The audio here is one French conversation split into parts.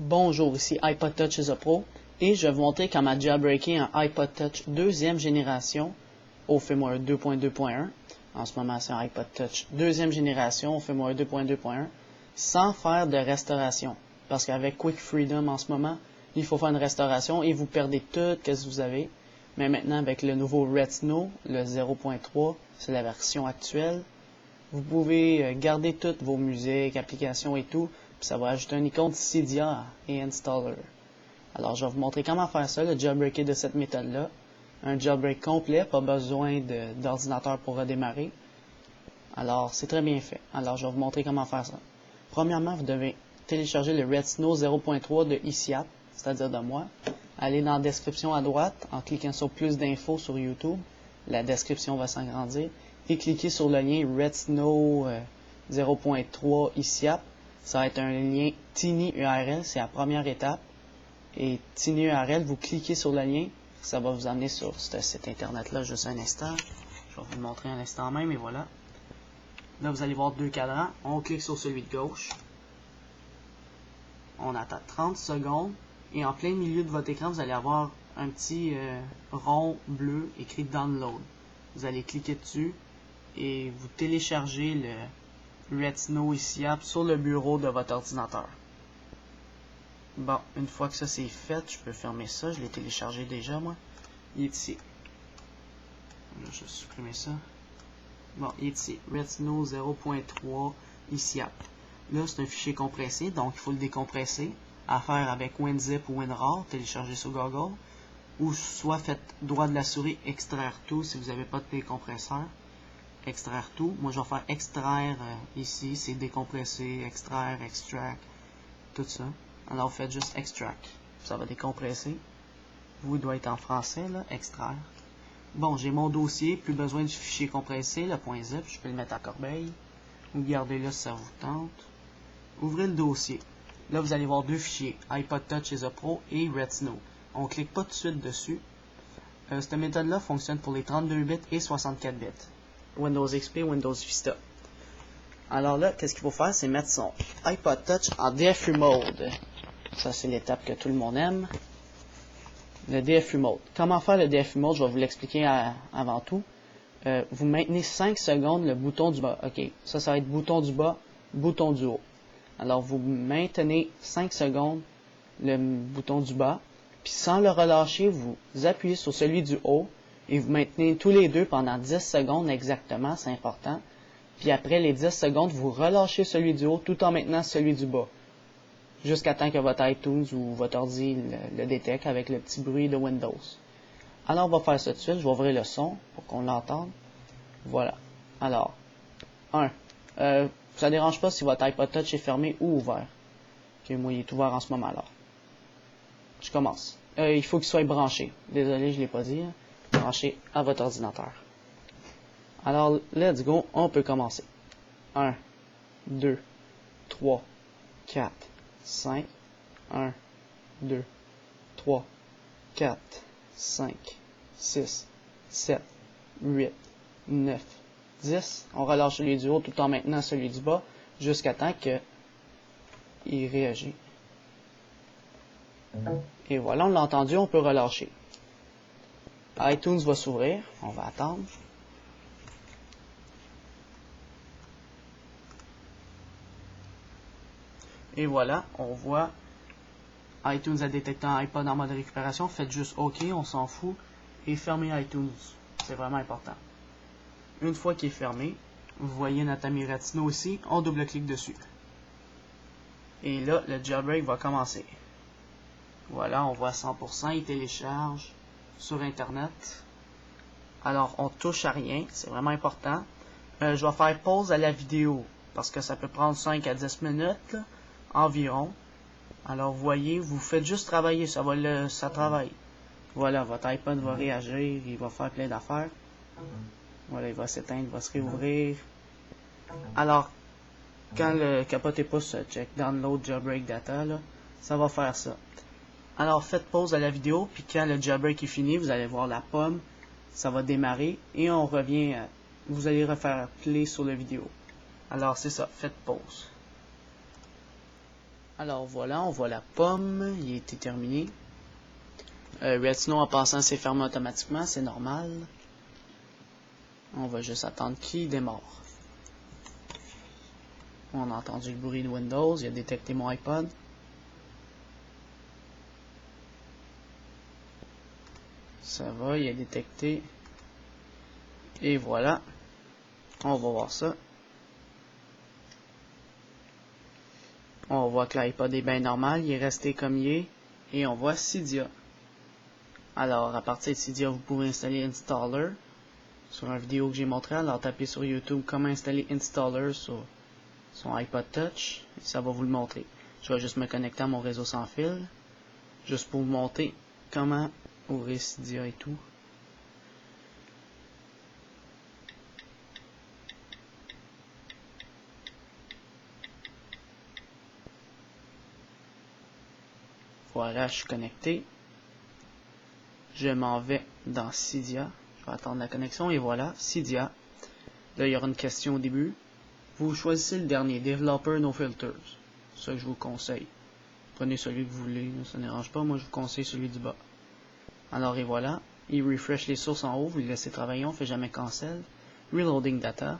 Bonjour, ici iPod Touch is a Pro et je vais vous montrer comment jailbreaker un iPod Touch deuxième génération au firmware 2.2.1. En ce moment, c'est un iPod Touch deuxième génération au firmware 2.2.1 sans faire de restauration. Parce qu'avec Quick Freedom en ce moment, il faut faire une restauration et vous perdez tout ce que vous avez. Mais maintenant, avec le nouveau Red Snow, le 0.3, c'est la version actuelle, vous pouvez garder toutes vos musiques, applications et tout, puis ça va ajouter un icône Cydia et Installer. Alors, je vais vous montrer comment faire ça, le jailbreaker de cette méthode-là. Un jailbreak complet, pas besoin d'ordinateur pour redémarrer. Alors, c'est très bien fait. Alors, je vais vous montrer comment faire ça. Premièrement, vous devez télécharger le Red Snow 0.3 de ICIAP, c'est-à-dire de moi. Allez dans la description à droite, en cliquant sur plus d'infos sur YouTube. La description va s'agrandir. Et cliquez sur le lien Red Snow 0.3 ICIAP. Ça va être un lien TinyURL, c'est la première étape. Et TinyURL, vous cliquez sur le lien, ça va vous amener sur ce site internet-là juste un instant. Je vais vous le montrer un instant même, et voilà. Là, vous allez voir deux cadrans. On clique sur celui de gauche. On attend 30 secondes. Et en plein milieu de votre écran, vous allez avoir un petit rond bleu écrit Download. Vous allez cliquer dessus et vous téléchargez le Red Snow ICIAP sur le bureau de votre ordinateur. Bon, une fois que ça c'est fait, je peux fermer ça. Je l'ai téléchargé déjà, moi. Il est ici. Là, je vais supprimer ça. Bon, il est ici. Red Snow 0.3 ICIAP. Là, c'est un fichier compressé, donc il faut le décompresser. À faire avec WinZip ou WinRAR, télécharger sur Google. Ou soit faites droit de la souris, extraire tout si vous n'avez pas de décompresseur. Extraire tout. Moi, je vais faire extraire ici, c'est décompresser, extraire, extract, tout ça. Alors, vous faites juste extract. Ça va décompresser. Vous, il doit être en français, là, extraire. Bon, j'ai mon dossier, plus besoin du fichier compressé, le .zip, je peux le mettre à corbeille. Ou gardez-le si ça vous tente. Ouvrez le dossier. Là, vous allez voir deux fichiers, iPod Touch is a Pro et Red Snow. On ne clique pas tout de suite dessus. Cette méthode-là fonctionne pour les 32 bits et 64 bits. Windows XP, Windows Vista. Alors là, qu'est-ce qu'il faut faire? C'est mettre son iPod Touch en DFU mode. Ça, c'est l'étape que tout le monde aime. Le DFU mode. Comment faire le DFU mode? Je vais vous l'expliquer avant tout. Vous maintenez 5 secondes le bouton du bas. OK, ça va être bouton du bas, bouton du haut. Alors, vous maintenez 5 secondes le bouton du bas, puis sans le relâcher, vous appuyez sur celui du haut, et vous maintenez tous les deux pendant 10 secondes exactement, c'est important. Puis après les 10 secondes, vous relâchez celui du haut tout en maintenant celui du bas. Jusqu'à temps que votre iTunes ou votre ordi le détecte avec le petit bruit de Windows. Alors, on va faire ça tout de suite. Je vais ouvrir le son pour qu'on l'entende. Voilà. Alors, 1. Ça ne dérange pas si votre iPod Touch est fermé ou ouvert. Ok, moi, il est ouvert en ce moment là. Je commence. Il faut qu'il soit branché. Désolé, je ne l'ai pas dit. Branché à votre ordinateur. Alors, let's go. On peut commencer. 1, 2, 3, 4, 5. 1, 2, 3, 4, 5, 6, 7, 8, 9, 10. On relâche celui du haut tout en maintenant celui du bas jusqu'à temps qu'il réagit. Et voilà, on l'a entendu, on peut relâcher. iTunes va s'ouvrir, on va attendre. Et voilà, on voit iTunes a détecté un iPod en mode récupération. Faites juste OK, on s'en fout. Et fermez iTunes. C'est vraiment important. Une fois qu'il est fermé, vous voyez notre ami Red Snow aussi. On double-clique dessus. Et là, le jailbreak va commencer. Voilà, on voit 100%. Il télécharge sur Internet. Alors, on touche à rien. C'est vraiment important. Je vais faire pause à la vidéo. Parce que ça peut prendre 5 à 10 minutes là, environ. Alors, vous voyez, vous faites juste travailler, ça travaille. Voilà, votre iPod va réagir, il va faire plein d'affaires. Voilà, il va s'éteindre, il va se réouvrir. Alors, quand le capotez pas ce check download jailbreak data, là, ça va faire ça. Alors, faites pause à la vidéo, puis quand le jailbreak est fini, vous allez voir la pomme, ça va démarrer, et on revient, vous allez refaire play sur la vidéo. Alors, c'est ça, faites pause. Alors voilà, on voit la pomme, il a été terminé. Redsnow en passant s'est fermé automatiquement, c'est normal. On va juste attendre qu'il démarre. On a entendu le bruit de Windows, il a détecté mon iPod. Ça va, il a détecté. Et voilà. On va voir ça. On voit que l'iPod est bien normal, il est resté comme il est. Et on voit Cydia. Alors, à partir de Cydia, vous pouvez installer Installer. Sur une vidéo que j'ai montré, alors tapez sur YouTube comment installer Installer sur son iPod Touch. Et ça va vous le montrer. Je vais juste me connecter à mon réseau sans fil. Juste pour vous montrer comment ouvrir Cydia et tout. Voilà, je suis connecté. Je m'en vais dans Cydia. Je vais attendre la connexion et voilà, Cydia. Là, il y aura une question au début. Vous choisissez le dernier, Developer No Filters. C'est ça que je vous conseille. Prenez celui que vous voulez, ça ne dérange pas. Moi, je vous conseille celui du bas. Alors, et voilà. Il refresh les sources en haut. Vous les laissez travailler. On ne fait jamais cancel. Reloading data.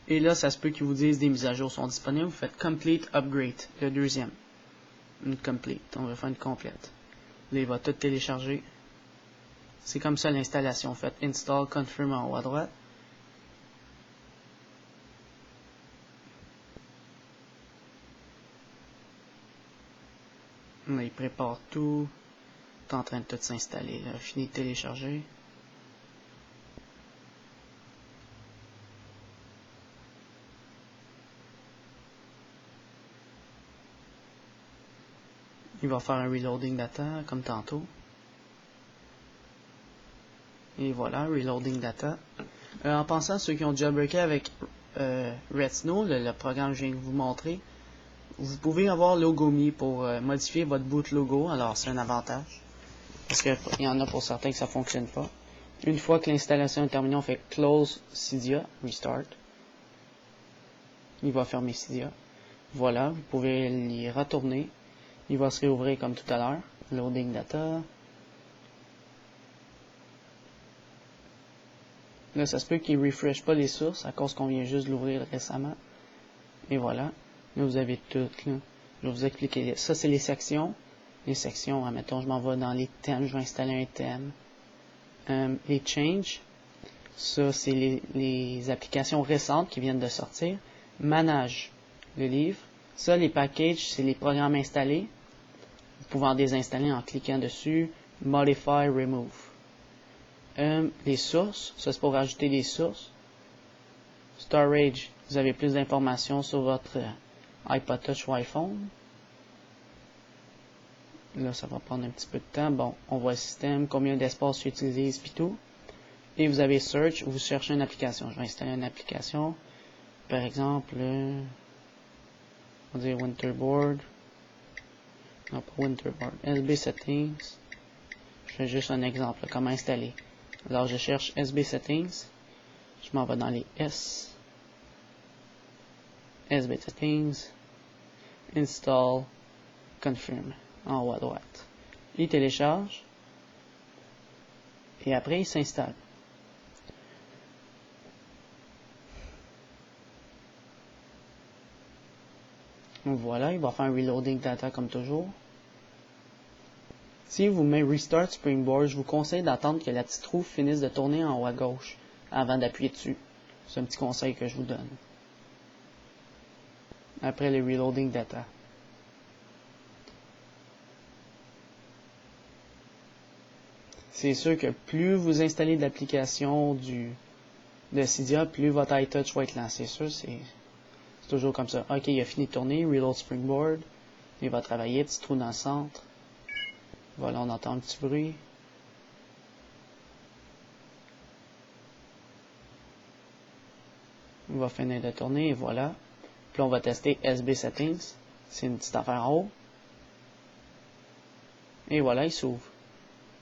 Et là, ça se peut qu'ils vous disent des mises à jour sont disponibles. Vous faites Complete Upgrade, le deuxième. Une Complete. On va faire une complète. Là, il va tout télécharger. C'est comme ça l'installation. Faites Install, Confirm en haut à droite. Là, il prépare tout. C'est en train de tout s'installer. Fini de télécharger. Il va faire un reloading data comme tantôt. Et voilà, reloading data. En pensant à ceux qui ont jailbreaké avec Redsnow, le programme que je viens de vous montrer, vous pouvez avoir Logomi pour modifier votre boot logo. Alors c'est un avantage. Parce qu'il y en a pour certains que ça ne fonctionne pas. Une fois que l'installation est terminée, on fait Close Cydia, Restart. Il va fermer Cydia. Voilà, vous pouvez y retourner. Il va se réouvrir comme tout à l'heure. Loading data. Là, ça se peut qu'il ne refresh pas les sources à cause qu'on vient juste de l'ouvrir récemment. Et voilà. Là, vous avez tout. Là. Je vais vous expliquer. Ça, c'est les sections. Les sections, admettons, je m'en vais dans les thèmes. Je vais installer un thème. Les change. Ça, c'est les applications récentes qui viennent de sortir. Manage le livre. Ça, les packages, c'est les programmes installés. Vous pouvez en désinstaller en cliquant dessus. Modify, Remove. Les sources, ça c'est pour rajouter des sources. Storage, vous avez plus d'informations sur votre iPod Touch ou iPhone. Là, ça va prendre un petit peu de temps. Bon, on voit le système, combien d'espace j'utilise, puis tout. Et vous avez Search, où vous cherchez une application. Je vais installer une application. Par exemple, on va dire Winterboard. Non, pas Winterboard. SB Settings. Je fais juste un exemple, comment installer. Alors, je cherche SB Settings. Je m'en vais dans les S. SB Settings. Install. Confirm. En haut à droite. Il télécharge. Et après, il s'installe. Donc voilà, il va faire un reloading data comme toujours. Si vous mettez Restart Springboard, je vous conseille d'attendre que la petite roue finisse de tourner en haut à gauche avant d'appuyer dessus. C'est un petit conseil que je vous donne. Après le reloading data. C'est sûr que plus vous installez d'applications de Cydia, plus votre iTouch va être lancé. C'est sûr, c'est toujours comme ça. Ok, il a fini de tourner, reload Springboard. Il va travailler, petit trou dans le centre. Voilà, on entend un petit bruit. Il va finir de tourner et voilà. Puis on va tester SB Settings. C'est une petite affaire en haut. Et voilà, il s'ouvre.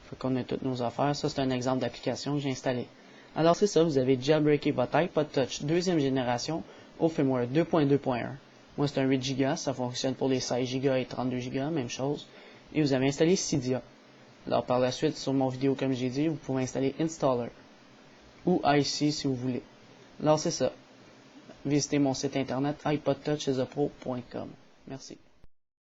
Fait qu'on a toutes nos affaires. Ça, c'est un exemple d'application que j'ai installé. Alors c'est ça, vous avez jailbreaké votre iPod Touch deuxième génération au firmware 2.2.1. Moi c'est un 8 Go, ça fonctionne pour les 16 Go et 32 Go, même chose. Et vous avez installé Cydia. Alors par la suite, sur mon vidéo comme j'ai dit, vous pouvez installer Installer ou IC si vous voulez. Alors c'est ça. Visitez mon site internet iPodTouchIsAPro.com. Merci.